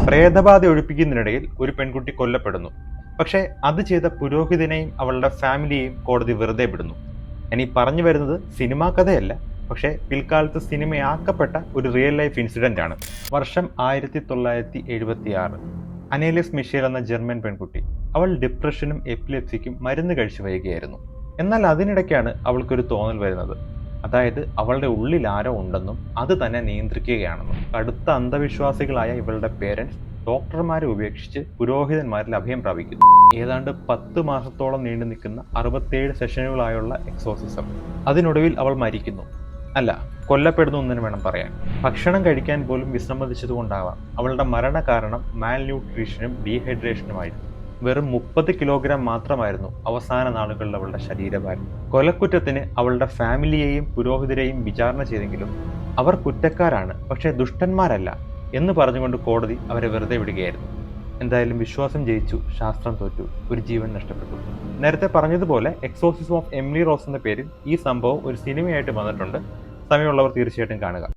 പ്രേതബാധ ഒഴിപ്പിക്കുന്നതിനിടയിൽ ഒരു പെൺകുട്ടി കൊല്ലപ്പെടുന്നു. പക്ഷേ അത് ചെയ്ത പുരോഹിതനെയും അവളുടെ ഫാമിലിയെയും കോടതി വെറുതെ വിടുന്നു. ഇനി പറഞ്ഞു വരുന്നത് സിനിമാ കഥയല്ല, പക്ഷേ പിൽക്കാലത്ത് സിനിമയാക്കപ്പെട്ട ഒരു റിയൽ ലൈഫ് ഇൻസിഡന്റ് ആണ്. വർഷം 1976. അനേലിയസ് മിഷേൽ എന്ന ജർമ്മൻ പെൺകുട്ടി. അവൾ ഡിപ്രഷനും എപ്പിലെപ്സിക്കും മരുന്ന് കഴിച്ചു വരികയായിരുന്നു. എന്നാൽ അതിനിടയ്ക്കാണ് അവൾക്കൊരു തോന്നൽ വരുന്നത്. അതായത് അവളുടെ ഉള്ളിൽ ആരോ ഉണ്ടെന്നും അത് തന്നെ നിയന്ത്രിക്കുകയാണെന്നും. കടുത്ത അന്ധവിശ്വാസികളായ ഇവളുടെ പേരൻസ് ഡോക്ടർമാരെ ഉപേക്ഷിച്ച് പുരോഹിതന്മാരിൽ അഭയം പ്രാപിക്കുന്നു. ഏതാണ്ട് 10 മാസത്തോളം നീണ്ടു നിൽക്കുന്ന 67 സെഷനുകളായുള്ള എക്സോസിസം. അതിനൊടുവിൽ അവൾ മരിക്കുന്നു. അല്ല, കൊല്ലപ്പെടുന്നു എന്നു വേണം പറയാൻ. ഭക്ഷണം കഴിക്കാൻ പോലും വിസമ്മതിച്ചതുകൊണ്ടാവാം അവളുടെ മരണ കാരണം മാൽ ന്യൂട്രീഷനും ഡീഹൈഡ്രേഷനുമായിരുന്നു. വെറും 30 കിലോഗ്രാം മാത്രമായിരുന്നു അവസാന നാളുകളിൽ അവളുടെ ശരീരഭാരം. കൊലക്കുറ്റത്തിന് അവളുടെ ഫാമിലിയെയും പുരോഹിതരെയും വിചാരണ ചെയ്തെങ്കിലും അവർ കുറ്റക്കാരാണ്, പക്ഷേ ദുഷ്ടന്മാരല്ല എന്ന് പറഞ്ഞുകൊണ്ട് കോടതി അവരെ വെറുതെ വിടുകയായിരുന്നു. എന്തായാലും വിശ്വാസം ജയിച്ചു, ശാസ്ത്രം തോറ്റു, ഒരു ജീവൻ നഷ്ടപ്പെട്ടു. നേരത്തെ പറഞ്ഞതുപോലെ എക്സോസിസം ഓഫ് എമിലി റോസ് എന്ന പേരിൽ ഈ സംഭവം ഒരു സിനിമയായിട്ട് വന്നിട്ടുണ്ട്. സമയമുള്ളവർ തീർച്ചയായിട്ടും കാണുക.